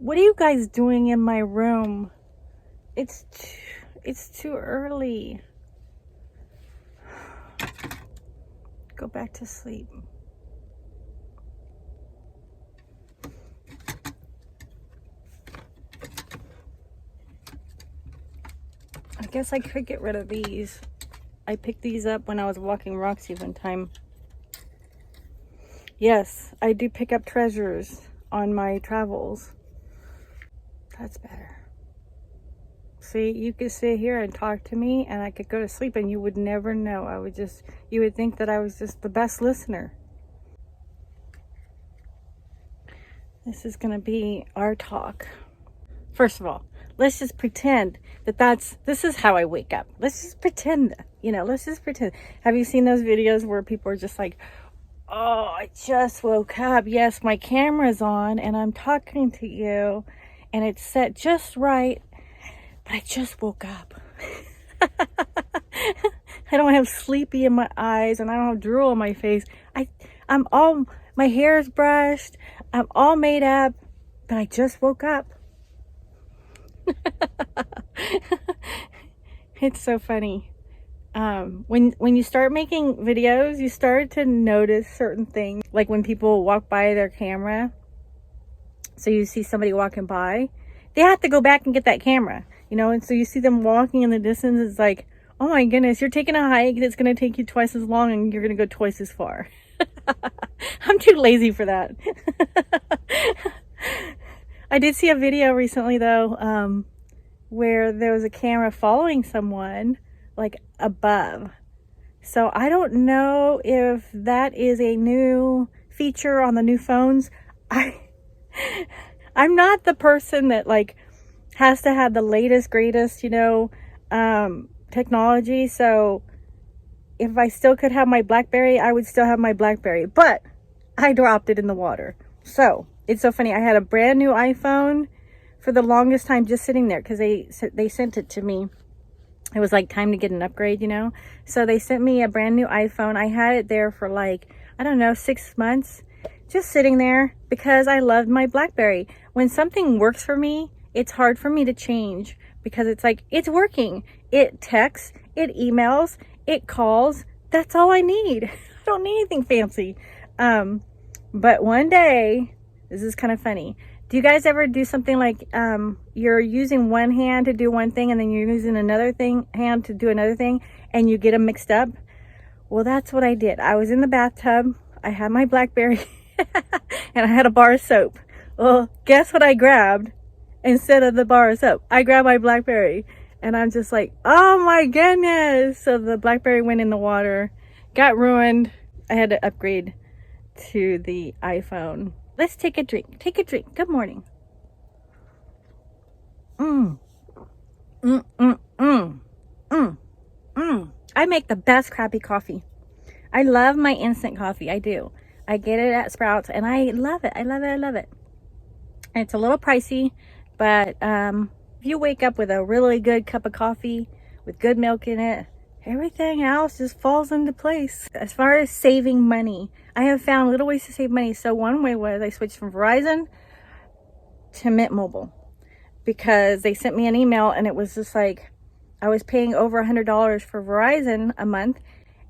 What are you guys doing in my room? It's too early. Go back to sleep. I guess I could get rid of these. I picked these up when I was walking Roxy one time. Yes, I do pick up treasures on my travels. That's better. See, you could sit here and talk to me and I could go to sleep and you would never know. You would think that I was just the best listener. This is gonna be our talk. First of all, let's just pretend that this is how I wake up. Let's just pretend, let's just pretend. Have you seen those videos where people are just like, oh, I just woke up. Yes, my camera's on and I'm talking to you and it's set just right, but I just woke up. I don't have sleepy in my eyes and I don't have drool on my face. My hair is brushed. I'm all made up, but I just woke up. It's so funny. When you start making videos, you start to notice certain things, like when people walk by their camera. So you see somebody walking by, they have to go back and get that camera, and so you see them walking in the distance. It's like, oh my goodness, you're taking a hike that's going to take you twice as long and you're going to go twice as far. I'm too lazy for that. I did see a video recently though, where there was a camera following someone like above. So I don't know if that is a new feature on the new phones. I'm not the person that like has to have the latest, greatest, technology. So if I still could have my BlackBerry, I would still have my BlackBerry, but I dropped it in the water. So it's so funny. I had a brand new iPhone for the longest time just sitting there because they sent it to me. It was like time to get an upgrade, So they sent me a brand new iPhone. I had it there for like, I don't know, 6 months, just sitting there because I loved my BlackBerry. When something works for me, it's hard for me to change because it's like, it's working. It texts, it emails, it calls. That's all I need. I don't need anything fancy. But one day, this is kind of funny. Do you guys ever do something like you're using one hand to do one thing and then you're using another hand to do another thing and you get them mixed up? Well, that's what I did. I was in the bathtub. I had my BlackBerry and I had a bar of soap. Well, guess what I grabbed instead of the bar of soap? I grabbed my BlackBerry and I'm just like, oh my goodness. So the BlackBerry went in the water, got ruined. I had to upgrade to the iPhone. Let's take a drink. Take a drink. Good morning. I make the best crappy coffee. I love my instant coffee. I do. I get it at Sprouts and I love it. I love it. I love it. And it's a little pricey, but if you wake up with a really good cup of coffee with good milk in it, everything else just falls into place. As far as saving money, I have found little ways to save money. So one way was I switched from Verizon to Mint Mobile because they sent me an email and it was just like I was paying over $100 for Verizon a month.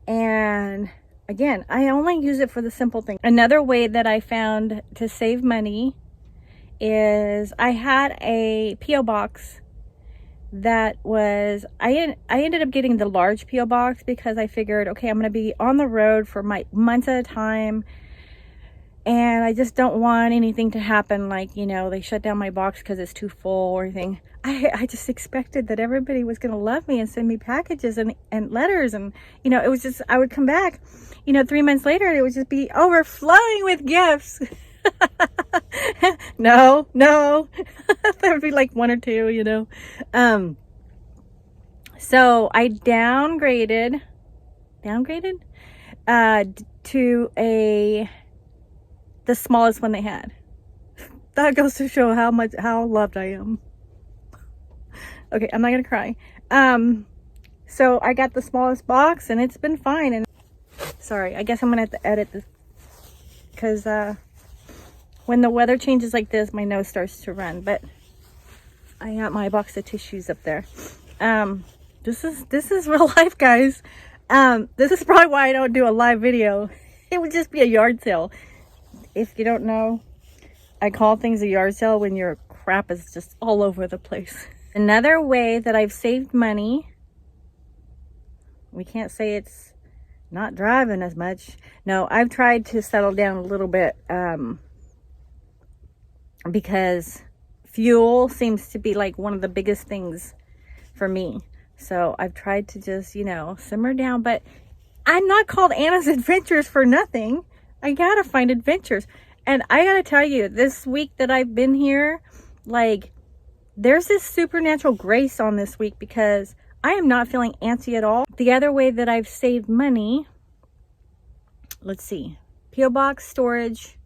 And again, I only use it for the simple thing. Another way that I found to save money is I had a P.O. box that was, I ended up getting the large P.O. box because I figured, okay, I'm going to be on the road for months at a time and I just don't want anything to happen like, they shut down my box because it's too full or anything. I just expected that everybody was going to love me and send me packages and letters and, it was just, I would come back, 3 months later and it would just be overflowing with gifts. No, there would be like one or two, so I downgraded to the smallest one they had. That goes to show how loved I am. Okay, I'm not gonna cry. So I got the smallest box and it's been fine. And sorry, I guess I'm gonna have to edit this because when the weather changes like this, my nose starts to run. But I got my box of tissues up there. This is real life, guys. This is probably why I don't do a live video. It would just be a yard sale. If you don't know, I call things a yard sale when your crap is just all over the place. Another way that I've saved money, we can't say it's not driving as much. No, I've tried to settle down a little bit because fuel seems to be like one of the biggest things for me. So I've tried to just, you know, simmer down, but I'm not called Anna's Adventures for nothing. I gotta find adventures. And I gotta tell you, this week that I've been here, like, there's this supernatural grace on this week because I am not feeling antsy at all. The other way that I've saved money, let's see, P.O. box, storage,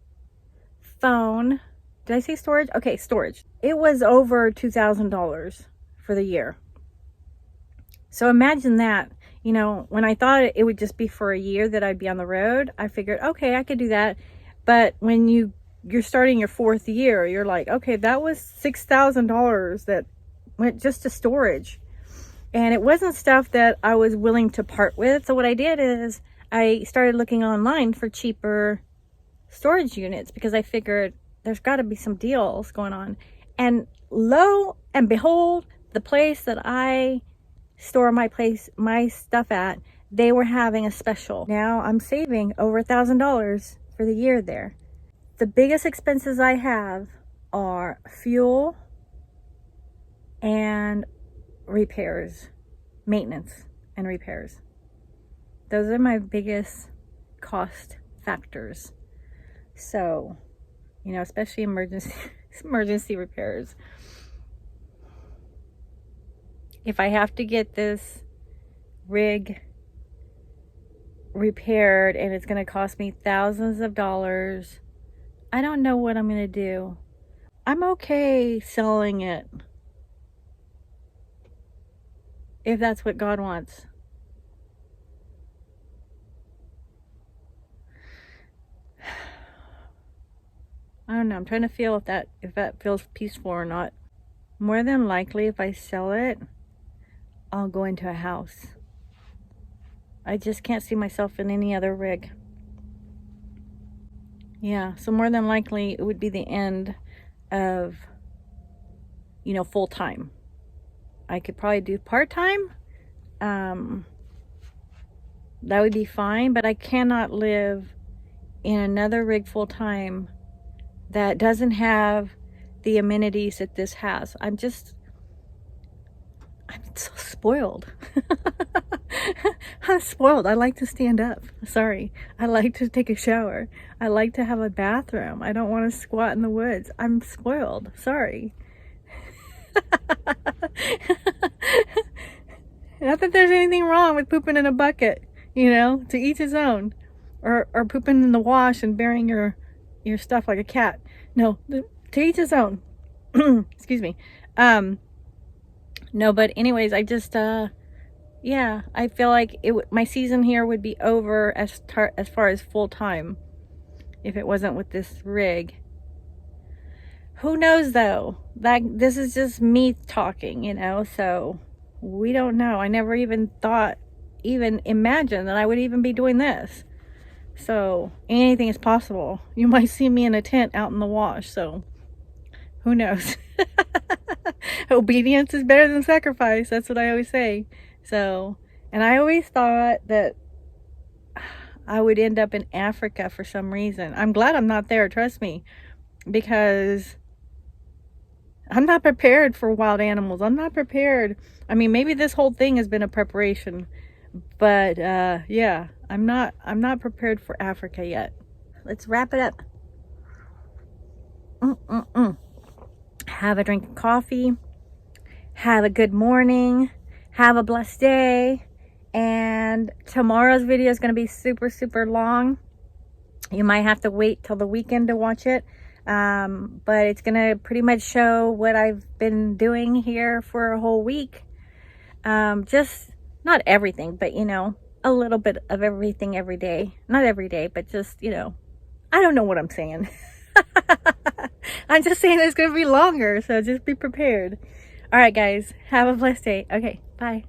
phone. Did I say storage? Okay, storage. It was over $2,000 for the year. So imagine that. You know, when I thought it would just be for a year that I'd be on the road, I figured, okay, I could do that. But when you're starting your 4th year, you're like, okay, that was $6,000 that went just to storage. And it wasn't stuff that I was willing to part with. So what I did is I started looking online for cheaper storage units because I figured there's got to be some deals going on. And lo and behold, the place that I store my stuff at, they were having a special. Now I'm saving over $1,000 for the year there. The biggest expenses I have are fuel and repairs, maintenance and repairs. Those are my biggest cost factors. So, you know, especially emergency repairs. If I have to get this rig repaired and it's going to cost me thousands of dollars, I don't know what I'm going to do. I'm okay selling it if that's what God wants. I don't know. I'm trying to feel if that feels peaceful or not. More than likely, if I sell it, I'll go into a house. I just can't see myself in any other rig. Yeah, so more than likely it would be the end of, you know, full time. I could probably do part-time. That would be fine, but I cannot live in another rig full time that doesn't have the amenities that this has. I'm so spoiled. I'm spoiled. I like to stand up. Sorry. I like to take a shower. I like to have a bathroom. I don't want to squat in the woods. I'm spoiled. Sorry. Not that there's anything wrong with pooping in a bucket, you know, to each his own. Or pooping in the wash and burying your stuff like a cat. No, to each his own. Excuse me. No, but anyways, I just, yeah, I feel like my season here would be over as far as full time if it wasn't with this rig. Who knows though? This is just me talking, you know, so we don't know. I never even imagined that I would even be doing this. So anything is possible. You might see me in a tent out in the wash, so who knows? Obedience is better than sacrifice. That's what I always say. So, and I always thought that I would end up in Africa for some reason. I'm glad I'm not there, trust me, because I'm not prepared for wild animals. I'm not prepared. I mean, maybe this whole thing has been a preparation, but yeah, I'm not prepared for Africa yet. Let's wrap it up. Have a drink of coffee. Have a good morning. Have a blessed day. And tomorrow's video is going to be super, super long. You might have to wait till the weekend to watch it. But it's going to pretty much show what I've been doing here for a whole week. Just not everything, but you know, a little bit of everything every day. Not every day, but just, you know, I don't know what I'm saying. I'm just saying it's going to be longer, so just be prepared. All right, guys, have a blessed day. Okay, bye.